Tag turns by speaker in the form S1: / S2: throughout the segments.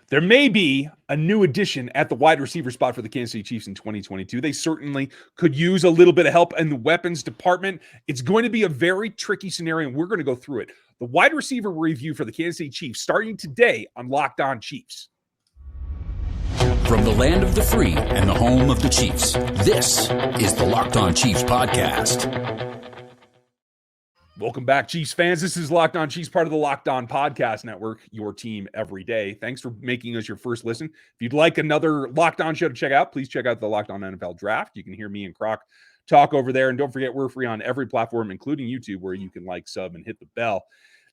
S1: There may be a new addition at the wide receiver spot for the Kansas City Chiefs in 2022. They certainly could use a little bit of help in the weapons department. It's going to be a very tricky scenario, and we're going to go through it. The wide receiver review for the Kansas City Chiefs starting today on Locked On Chiefs.
S2: From the land of the free and the home of the Chiefs, this is the Locked On Chiefs podcast.
S1: Welcome back, Chiefs fans. This is Locked On Chiefs, part of the Locked On Podcast Network, your team every day. Thanks for making us your first listen. If you'd like another Locked On show to check out, please check out the Locked On NFL Draft. You can hear me and Croc talk over there. And don't forget, we're free on every platform, including YouTube, where you can like, sub, and hit the bell.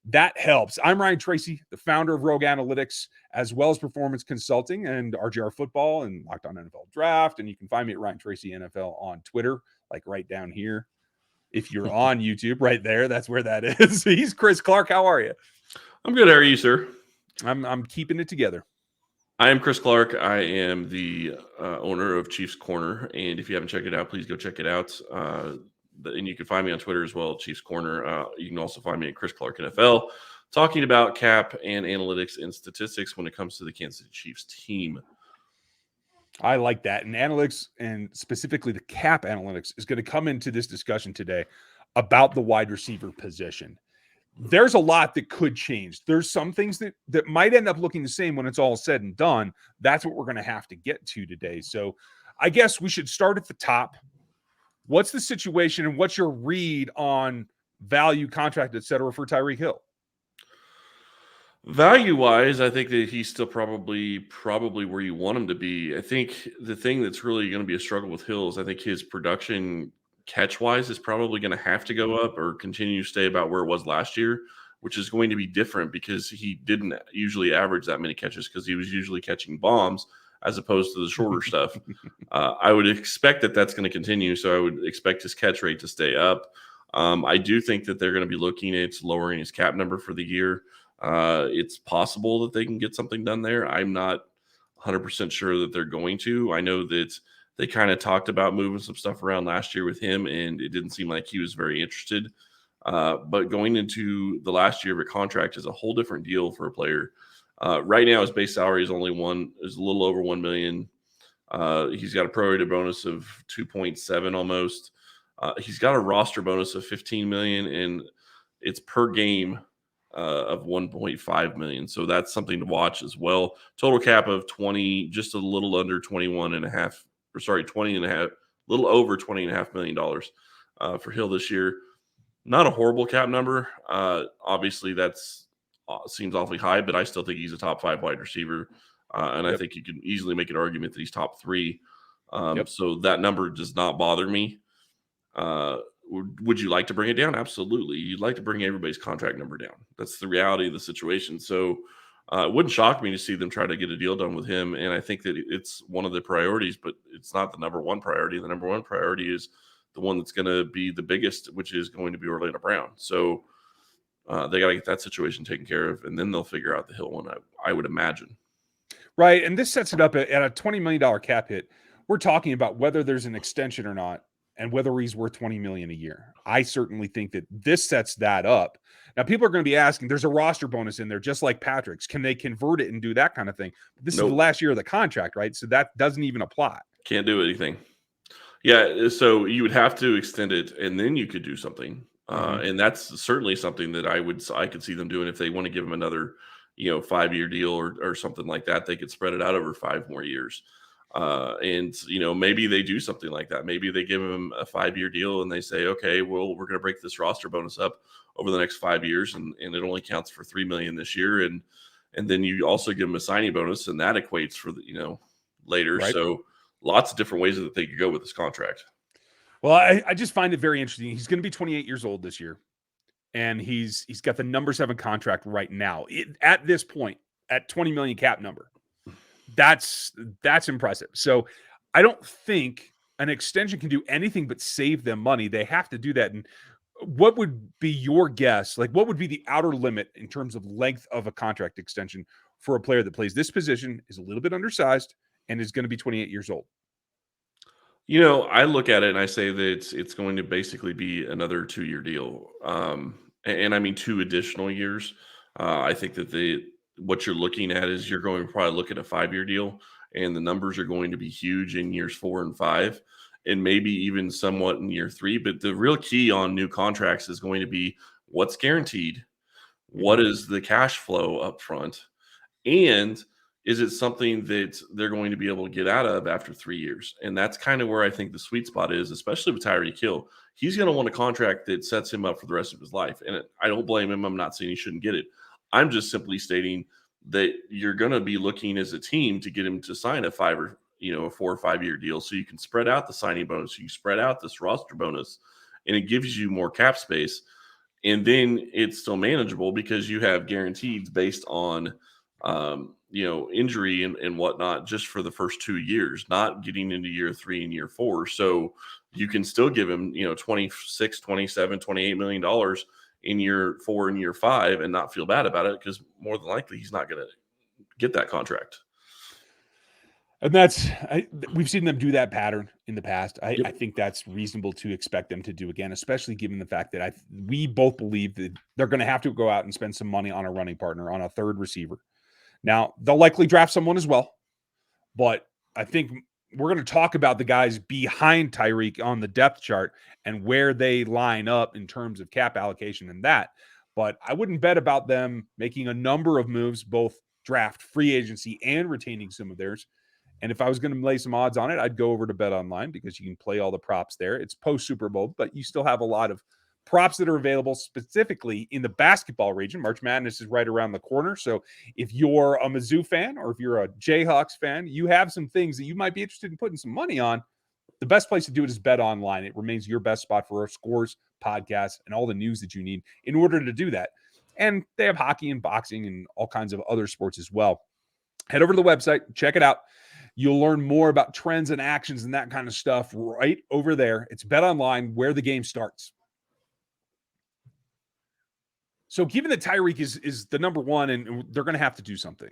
S1: That helps. I'm Ryan Tracy, the founder of Rogue Analytics, as well as Performance Consulting and RGR Football and Locked On NFL Draft. And you can find me at Ryan Tracy NFL on Twitter, like right down here. If you're on YouTube, right there, that's where that is. He's Chris Clark. How are you?
S3: I'm good. How are you, sir?
S1: I'm keeping it together.
S3: I am Chris Clark. I am the owner of Chiefs Corner, and if you haven't checked it out, please go check it out. And you can find me on Twitter as well, Chiefs Corner. You can also find me at Chris Clark NFL, talking about cap and analytics and statistics when it comes to the Kansas City Chiefs team.
S1: I like that. And analytics, and specifically the cap analytics, is going to come into this discussion today about the wide receiver position. There's a lot that could change. There's some things that might end up looking the same when it's all said and done. That's what we're going to have to get to today. So I guess we should start at the top. What's the situation and what's your read on value, contract, et cetera, for Tyreek Hill?
S3: Value-wise, I think that he's still probably where you want him to be. I think the thing that's really going to be a struggle with Hill is I think his production catch-wise is probably going to have to go up or continue to stay about where it was last year, which is going to be different because he didn't usually average that many catches because he was usually catching bombs as opposed to the shorter stuff. I would expect that that's going to continue, so I would expect his catch rate to stay up. I do think that they're going to be looking at lowering his cap number for the year. It's possible that they can get something done there. I'm not 100% sure that they're going to. I know that they kind of talked about moving some stuff around last year with him, and it didn't seem like he was very interested. But going into the last year of a contract is a whole different deal for a player. Right now, his base salary is a little over $1 million. He's got a prorated bonus of 2.7 almost. He's got a roster bonus of $15 million, and it's per game of 1.5 million. So that's something to watch as well. Total cap of 20, just a little under 21 and a half, or sorry, 20 and a half, little over $20.5 million for Hill this year. Not a horrible cap number. Obviously that's seems awfully high, but I still think he's a top 5 wide receiver. And I think you can easily make an argument that he's top 3. So that number does not bother me. Would you like to bring it down? Absolutely. You'd like to bring everybody's contract number down. That's the reality of the situation. So it wouldn't shock me to see them try to get a deal done with him. And I think that it's one of the priorities, but it's not the number one priority. The number one priority is the one that's going to be the biggest, which is going to be Orlando Brown. So they got to get that situation taken care of, and then they'll figure out the Hill one, I would imagine.
S1: Right. And this sets it up at a $20 million cap hit. We're talking about whether there's an extension or not, and whether he's worth $20 million a year. I certainly think that this sets that up. Now, people are going to be asking, there's a roster bonus in there, just like Patrick's. Can they convert it and do that kind of thing? But this is the last year of the contract, right? So that doesn't even apply.
S3: Can't do anything. Yeah, so you would have to extend it, and then you could do something. And that's certainly something that I could see them doing if they want to give him another, 5-year deal or something like that. They could spread it out over 5 more years. And maybe they do something like that. Maybe they give him a 5-year deal and they say, okay, well, we're going to break this roster bonus up over the next 5 years. And it only counts for $3 million this year. And then you also give him a signing bonus, and that equates for later. Right. So lots of different ways that they could go with this contract.
S1: Well, I just find it very interesting. He's going to be 28 years old this year, and he's got the number 7 contract right now. At this point, at 20 million cap number. That's impressive. So I don't think an extension can do anything but save them money. They have to do that. And what would be your guess? Like, what would be the outer limit in terms of length of a contract extension for a player that plays this position, is a little bit undersized, and is going to be 28 years old?
S3: I look at it and I say that it's going to basically be another 2-year deal. And I mean 2 additional years. I think that what you're looking at is you're going to probably look at a 5-year deal, and the numbers are going to be huge in years 4 and 5, and maybe even somewhat in year 3. But the real key on new contracts is going to be what's guaranteed, what is the cash flow up front, and is it something that they're going to be able to get out of after 3 years? And that's kind of where I think the sweet spot is, especially with Tyreek Hill. He's going to want a contract that sets him up for the rest of his life. And I don't blame him. I'm not saying he shouldn't get it. I'm just simply stating that you're going to be looking as a team to get him to sign a 4 or 5 year deal, so you can spread out the signing bonus, you spread out this roster bonus, and it gives you more cap space. And then it's still manageable because you have guarantees based on injury and whatnot just for the first 2 years, not getting into year 3 and year 4. So you can still give him, 26, 27, $28 million in year 4 and year 5 and not feel bad about it, because more than likely he's not going to get that contract.
S1: And we've seen them do that pattern in the past. I think that's reasonable to expect them to do again, especially given the fact that we both believe that they're going to have to go out and spend some money on a running partner, on a third receiver. Now, they'll likely draft someone as well, but I think we're going to talk about the guys behind Tyreek on the depth chart and where they line up in terms of cap allocation and that. But I wouldn't bet about them making a number of moves, both draft, free agency, and retaining some of theirs. And if I was going to lay some odds on it, I'd go over to BetOnline because you can play all the props there. It's post Super Bowl, but you still have a lot of props that are available specifically in the basketball region. March Madness is right around the corner. So if you're a Mizzou fan or if you're a Jayhawks fan, you have some things that you might be interested in putting some money on. The best place to do it is BetOnline. It remains your best spot for our scores, podcasts, and all the news that you need in order to do that. And they have hockey and boxing and all kinds of other sports as well. Head over to the website, check it out. You'll learn more about trends and actions and that kind of stuff right over there. It's BetOnline, where the game starts. So given that Tyreek is the number one and they're going to have to do something,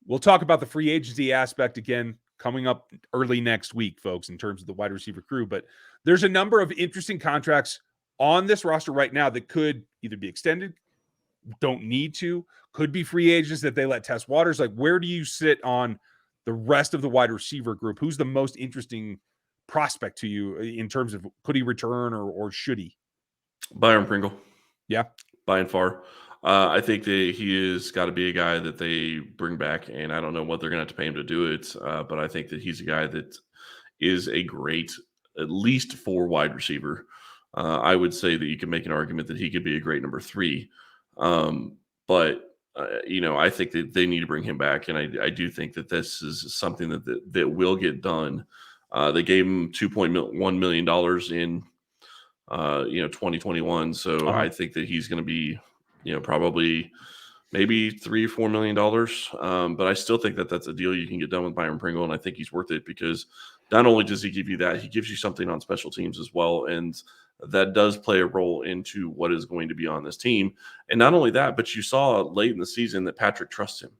S1: we'll talk about the free agency aspect again coming up early next week, folks, in terms of the wide receiver crew. But there's a number of interesting contracts on this roster right now that could either be extended, don't need to, could be free agents that they let test waters. Like, where do you sit on the rest of the wide receiver group? Who's the most interesting prospect to you in terms of could he return or should he?
S3: Byron Pringle.
S1: Yeah.
S3: By and far. I think that he has got to be a guy that they bring back, and I don't know what they're going to have to pay him to do it, but I think that he's a guy that is a great, at least 4 wide receiver. I would say that you can make an argument that he could be a great number 3. But I think that they need to bring him back, and I do think that this is something that will get done. They gave him $2.1 million in 2021. So I think that he's going to be, probably maybe $3 or $4 million. But I still think that that's a deal you can get done with Byron Pringle, and I think he's worth it because not only does he give you that, he gives you something on special teams as well, and that does play a role into what is going to be on this team. And not only that, but you saw late in the season that Patrick trusts him,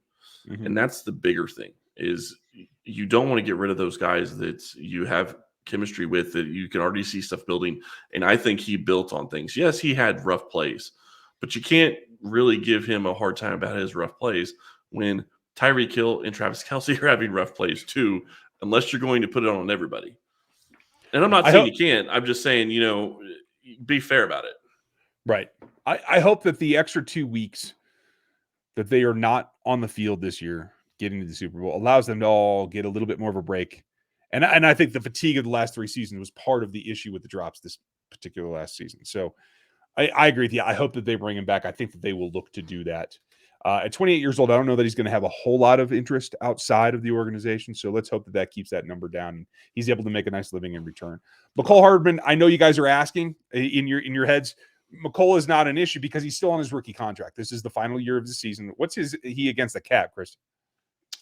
S3: and that's the bigger thing. Is you don't want to get rid of those guys that you have chemistry with, that you can already see stuff building. And I think he built on things. Yes, he had rough plays, but you can't really give him a hard time about his rough plays when Tyreek Hill and Travis Kelce are having rough plays too, unless you're going to put it on everybody. And I'm not saying you can't. I'm just saying, be fair about it.
S1: Right. I hope that the extra 2 weeks that they are not on the field this year, getting to the Super Bowl, allows them to all get a little bit more of a break. And I think the fatigue of the last 3 seasons was part of the issue with the drops this particular last season. So I agree with you. I hope that they bring him back. I think that they will look to do that. At 28 years old, I don't know that he's going to have a whole lot of interest outside of the organization. So let's hope that keeps that number down and he's able to make a nice living in return. Nicole Hardman, I know you guys are asking in your heads. Nicole is not an issue because he's still on his rookie contract. This is the final year of the season. What's he against the cap, Chris?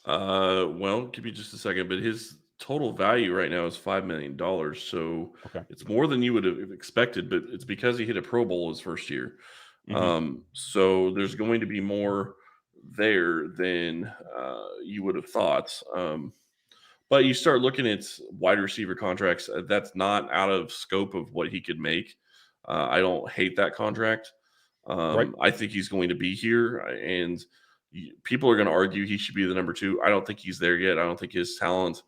S3: Well, give me just a second, but his total value right now is $5 million. So It's more than you would have expected, but it's because he hit a Pro Bowl his first year. So there's going to be more there than you would have thought. But you start looking at wide receiver contracts, that's not out of scope of what he could make. I don't hate that contract. I think he's going to be here, and People are going to argue he should be the number 2. I don't think he's there yet. I don't think his talent.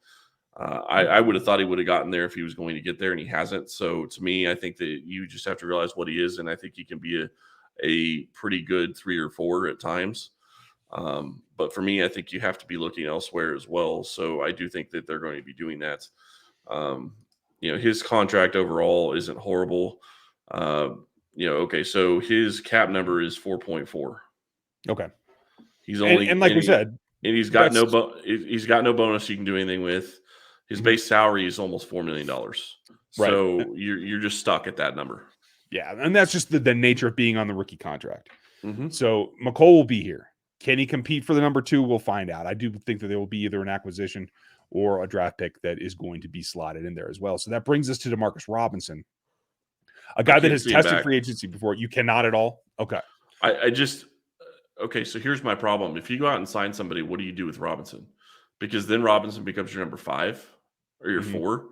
S3: I would have thought he would have gotten there if he was going to get there, and he hasn't. So to me, I think that you just have to realize what he is, and I think he can be a pretty good 3 or 4 at times. But for me, I think you have to be looking elsewhere as well. So I do think that they're going to be doing that. His contract overall isn't horrible. Okay, so his cap number is 4.4.
S1: Okay.
S3: He's only
S1: and like we said,
S3: and he's got no bonus you can do anything with. His base salary is almost $4 million. So
S1: right.
S3: you're just stuck at that number.
S1: Yeah, and that's just the nature of being on the rookie contract.
S3: Mm-hmm.
S1: So McCole will be here. Can he compete for the number 2? We'll find out. I do think that there will be either an acquisition or a draft pick that is going to be slotted in there as well. So that brings us to Demarcus Robinson, a guy that has tested free agency before. You cannot at all? Okay.
S3: Okay, so here's my problem. If you go out and sign somebody, what do you do with Robinson? Because then Robinson becomes your number 5 or your 4.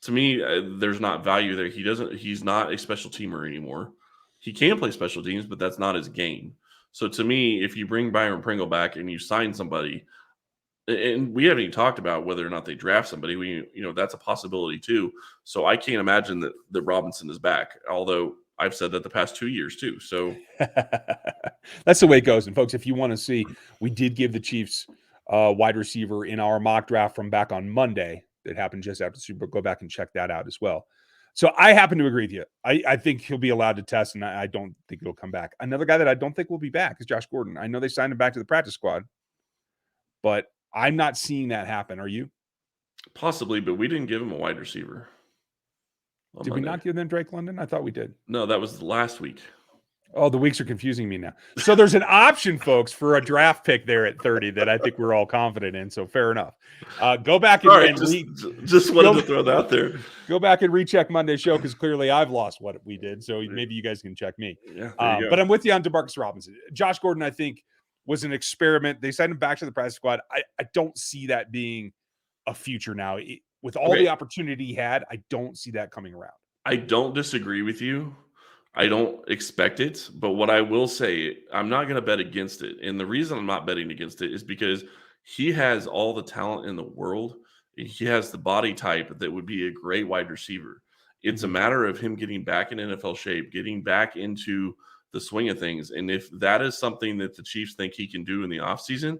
S3: To me, there's not value there. He's not a special teamer anymore. He can play special teams, but that's not his game. So to me, if you bring Byron Pringle back and you sign somebody, and we haven't even talked about whether or not they draft somebody, that's a possibility too. So I can't imagine that Robinson is back, although I've said that the past 2 years too. So
S1: that's the way it goes. And folks, if you want to see, we did give the Chiefs wide receiver in our mock draft from back on Monday. That happened just after the Super Bowl. Go back and check that out as well. So I happen to agree with you. I think he'll be allowed to test, and I don't think he'll come back. Another guy that I don't think will be back is Josh Gordon. I know they signed him back to the practice squad, but I'm not seeing that happen. Are you?
S3: Possibly, but we didn't give him a wide receiver.
S1: Did we not give them Drake London? I thought we did.
S3: No, that was last week.
S1: Oh, the weeks are confusing me now. So there's an option, folks, for a draft pick there at 30 that I think we're all confident in. So fair enough. Go back and
S3: just wanted to throw that out there.
S1: Go back and recheck Monday's show because clearly I've lost what we did. So maybe you guys can check me.
S3: Yeah,
S1: but I'm with you on Demarcus Robinson. Josh Gordon, I think, was an experiment. They signed him back to the practice squad. I don't see that being a future now. With all the opportunity he had, I don't see that coming around.
S3: I don't disagree with you. I don't expect it, but what I will say, I'm not going to bet against it. And the reason I'm not betting against it is because he has all the talent in the world. He has the body type that would be a great wide receiver. It's a matter of him getting back in NFL shape, getting back into the swing of things. And if that is something that the Chiefs think he can do in the offseason,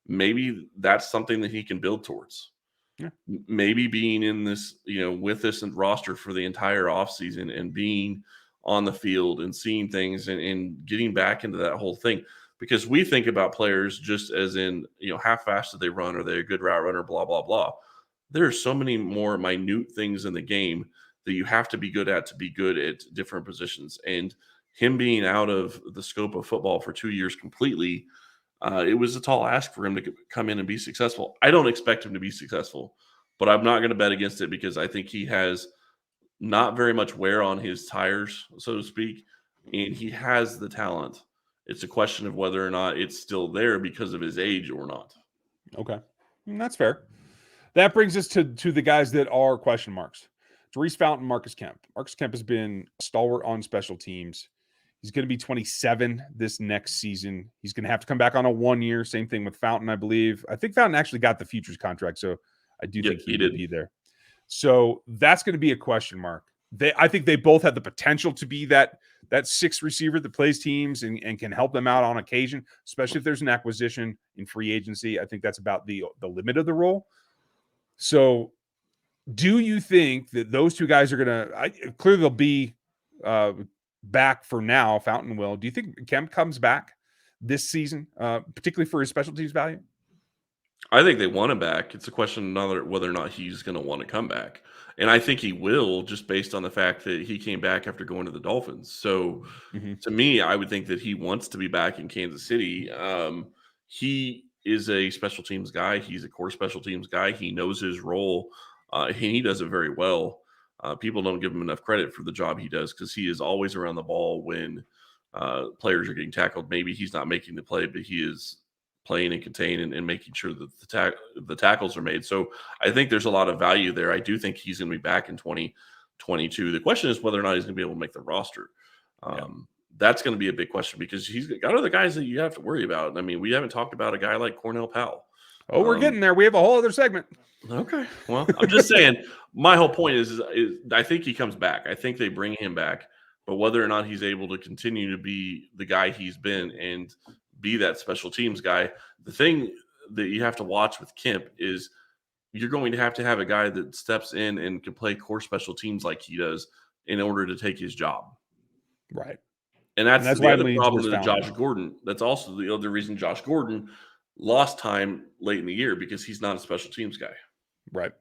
S3: maybe that's something that he can build towards. Yeah. Maybe being in this, with this roster for the entire offseason and being on the field and seeing things and getting back into that whole thing. Because we think about players just as in, how fast do they run? Are they a good route runner? Blah, blah, blah. There are so many more minute things in the game that you have to be good at to be good at different positions. And him being out of the scope of football for 2 years completely, it was a tall ask for him to come in and be successful. I don't expect him to be successful, but I'm not going to bet against it because I think he has not very much wear on his tires, so to speak, and he has the talent. It's a question of whether or not it's still there because of his age or not.
S1: Okay. That's fair. That brings us to the guys that are question marks. Therese Fountain, Marcus Kemp. Marcus Kemp has been stalwart on special teams. He's going to be 27 this next season. He's going to have to come back on a 1 year. Same thing with Fountain, I believe. I think Fountain actually got the futures contract, so I do think he would be there. So that's going to be a question mark. I think they both have the potential to be that 6th receiver that plays teams and can help them out on occasion, especially if there's an acquisition in free agency. I think that's about the limit of the role. So do you think that those two guys are going to clearly they'll be back for now? Fountain will. Do you think Kemp comes back this season, particularly for his special teams value?
S3: I think they want him back. It's a question of whether or not he's going to want to come back. And I think he will, just based on the fact that he came back after going to the Dolphins. So to me, I would think that he wants to be back in Kansas City. He is a special teams guy. He's a core special teams guy. He knows his role. And he does it very well. People don't give him enough credit for the job he does because he is always around the ball when players are getting tackled. Maybe he's not making the play, but he is playing and containing and making sure that the tackles are made. So I think there's a lot of value there. I do think he's going to be back in 2022. The question is whether or not he's going to be able to make the roster. that's going to be a big question because he's got other guys that you have to worry about. I mean, we haven't talked about a guy like Cornell Powell.
S1: Oh, we're getting there. We have a whole other segment.
S3: Okay. Well, I'm just saying, my whole point is I think he comes back. I think they bring him back, but whether or not he's able to continue to be the guy he's been and be that special teams guy, the thing that you have to watch with Kemp is you're going to have a guy that steps in and can play core special teams like he does in order to take his job.
S1: Right.
S3: And that's the other problem with Josh Gordon. That's also the other reason Josh Gordon lost time late in the year because he's not a special teams guy.
S1: Right.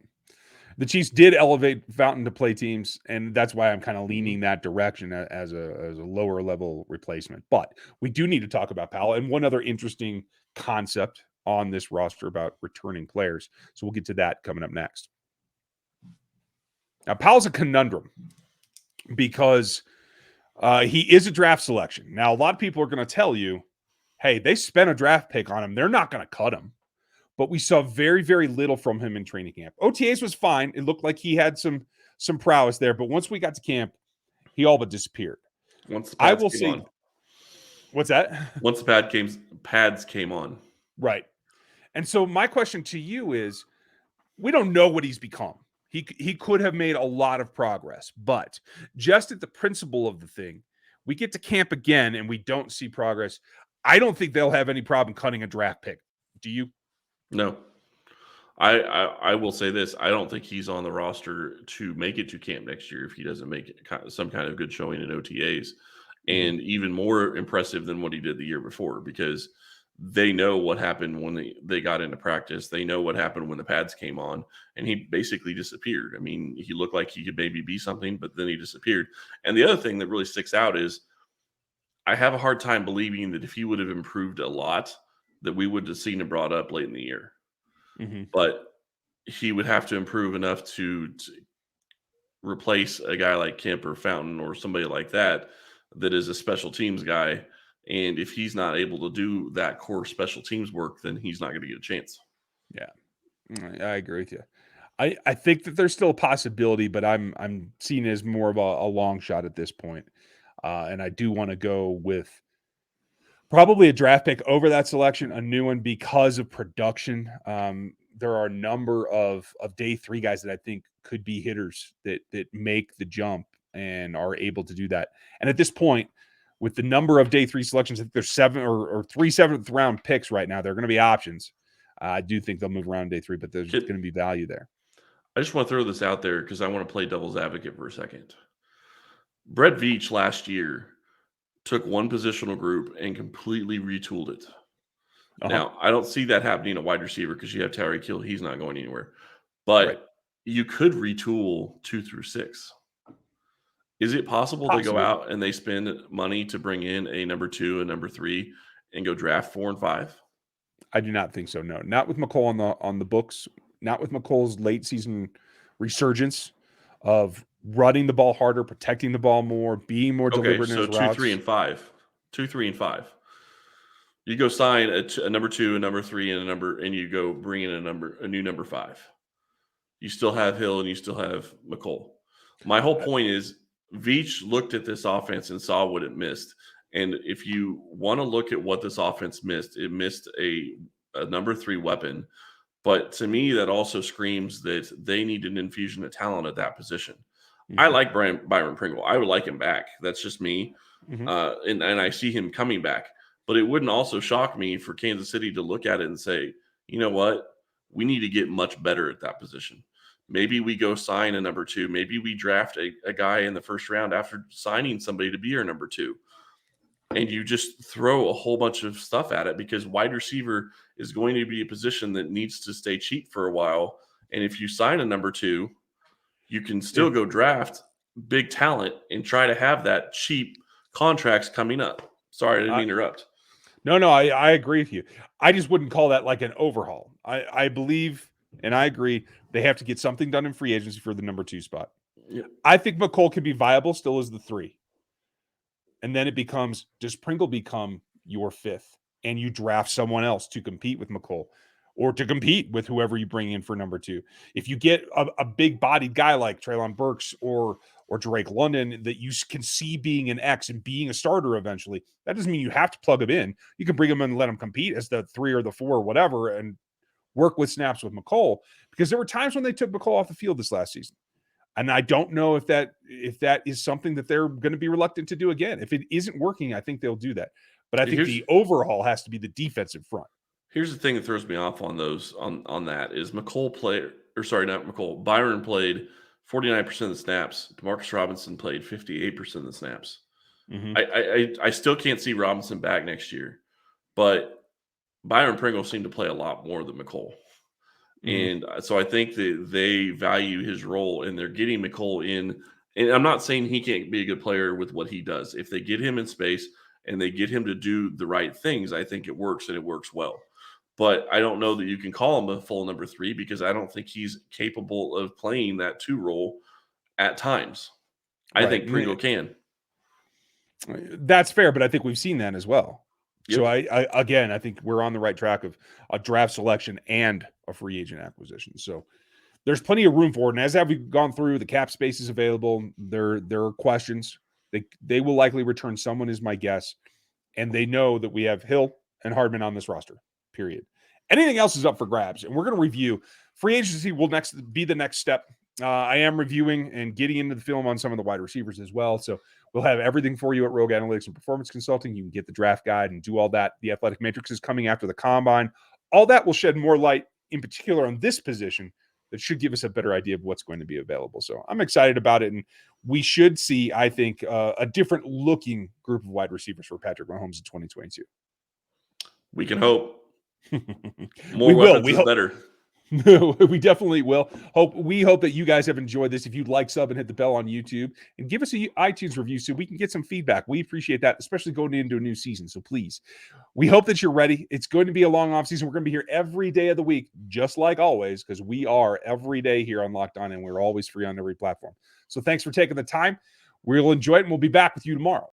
S1: The Chiefs did elevate Fountain to play teams, and that's why I'm kind of leaning that direction as a lower level replacement. But we do need to talk about Powell and one other interesting concept on this roster about returning players. So we'll get to that coming up next. Now, Powell's a conundrum because he is a draft selection. Now, a lot of people are going to tell you, hey, they spent a draft pick on him. They're not going to cut him. But we saw very, very little from him in training camp. OTAs was fine. It looked like he had some prowess there. But once we got to camp, he all but disappeared.
S3: Once the pads came on.
S1: What's that?
S3: Once the pads came on.
S1: Right. And so my question to you is, we don't know what he's become. He could have made a lot of progress. But just at the principle of the thing, we get to camp again and we don't see progress. I don't think they'll have any problem cutting a draft pick. Do you?
S3: No. I will say this. I don't think he's on the roster to make it to camp next year if he doesn't make some kind of good showing in OTAs. And even more impressive than what he did the year before because they know what happened when they got into practice. They know what happened when the pads came on, and he basically disappeared. I mean, he looked like he could maybe be something, but then he disappeared. And the other thing that really sticks out is I have a hard time believing that if he would have improved a lot, that we would have seen him brought up late in the year. Mm-hmm. But he would have to improve enough to replace a guy like Kemp or Fountain or somebody like that is a special teams guy. And if he's not able to do that core special teams work, then he's not going to get a chance.
S1: Yeah, I agree with you. I think that there's still a possibility, but I'm seeing it as more of a long shot at this point. And I do want to go with probably a draft pick over that selection, a new one because of production. There are a number of day 3 guys that I think could be hitters that make the jump and are able to do that. And at this point, with the number of day 3 selections, I think there's 7 or 3 7th round picks right now. They're going to be options. I do think they'll move around day 3, but there's going to be value there.
S3: I just want to throw this out there because I want to play devil's advocate for a second. Brett Veach last year took one positional group and completely retooled it. Now, I don't see that happening at wide receiver because you have Tyreek Hill. He's not going anywhere. But you could retool 2 through 6. Is it possible to go out and they spend money to bring in a number 2, a number 3, and go draft 4 and 5?
S1: I do not think so. No, not with McColl on the books. Not with McColl's late season resurgence of running the ball harder, protecting the ball more, being more deliberate in his routes.
S3: 2, 3, and 5. 2, 3, and 5. You go sign a number 2, a number 3, and you go bring in a new number 5. You still have Hill and you still have McColl. My whole point is Veach looked at this offense and saw what it missed. And if you want to look at what this offense missed, it missed a number 3 weapon. But to me, that also screams that they need an infusion of talent at that position. Mm-hmm. I like Byron Pringle. I would like him back. That's just me. Mm-hmm. And I see him coming back. But it wouldn't also shock me for Kansas City to look at it and say, you know what? We need to get much better at that position. Maybe we go sign a number 2. Maybe we draft a guy in the first round after signing somebody to be our number 2. And you just throw a whole bunch of stuff at it because wide receiver is going to be a position that needs to stay cheap for a while. And if you sign a number 2, you can still go draft big talent and try to have that cheap contracts coming up. Sorry, I didn't interrupt.
S1: No, I agree with you. I just wouldn't call that like an overhaul. I believe, and I agree, they have to get something done in free agency for the number 2 spot. Yeah. I think McColl can be viable still as the 3. And then it becomes, does Pringle become your 5th? And you draft someone else to compete with McColl or to compete with whoever you bring in for number 2. If you get a big-bodied guy like Treylon Burks or or Drake London that you can see being an X and being a starter eventually. That doesn't mean you have to plug him in. You can bring him in and let him compete as the 3 or the 4 or whatever and work with snaps with McCole, because there were times when they took McCole off the field this last season. And I don't know if that is something that they're going to be reluctant to do again. If it isn't working, I think they'll do that. But I think the overhaul has to be the defensive front.
S3: Here's the thing that throws me off on those on that is Byron played 49% of the snaps. Demarcus Robinson played 58% of the snaps. Mm-hmm. I still can't see Robinson back next year, but Byron Pringle seemed to play a lot more than McCole. Mm-hmm. And so I think that they value his role, and they're getting McCole in. And I'm not saying he can't be a good player with what he does. If they get him in space and they get him to do the right things, I think it works, and it works well. But I don't know that you can call him a full number 3, because I don't think he's capable of playing that 2 role at times. I think Pringle can.
S1: That's fair, but I think we've seen that as well. Yep. So I think we're on the right track of a draft selection and a free agent acquisition. So there's plenty of room for it. And as we've gone through, the cap space is available. There are questions. They will likely return someone, is my guess. And they know that we have Hill and Hardman on this roster, period. Anything else is up for grabs. And we're going to review. Free agency will be the next step. I am reviewing and getting into the film on some of the wide receivers as well. So we'll have everything for you at Rogue Analytics and Performance Consulting. You can get the draft guide and do all that. The Athletic Matrix is coming after the combine. All that will shed more light, in particular on this position, that should give us a better idea of what's going to be available. So I'm excited about it. And we should see, I think, a different looking group of wide receivers for Patrick Mahomes in 2022.
S3: We can hope. More weapons is better.
S1: We definitely will. We hope that you guys have enjoyed this. If you'd like, sub and hit the bell on YouTube and give us an iTunes review so we can get some feedback. We appreciate that, especially going into a new season. So please, we hope that you're ready. It's going to be a long off season. We're going to be here every day of the week, just like always, because we are every day here on Locked On, and we're always free on every platform. So thanks for taking the time. We'll enjoy it, and we'll be back with you tomorrow.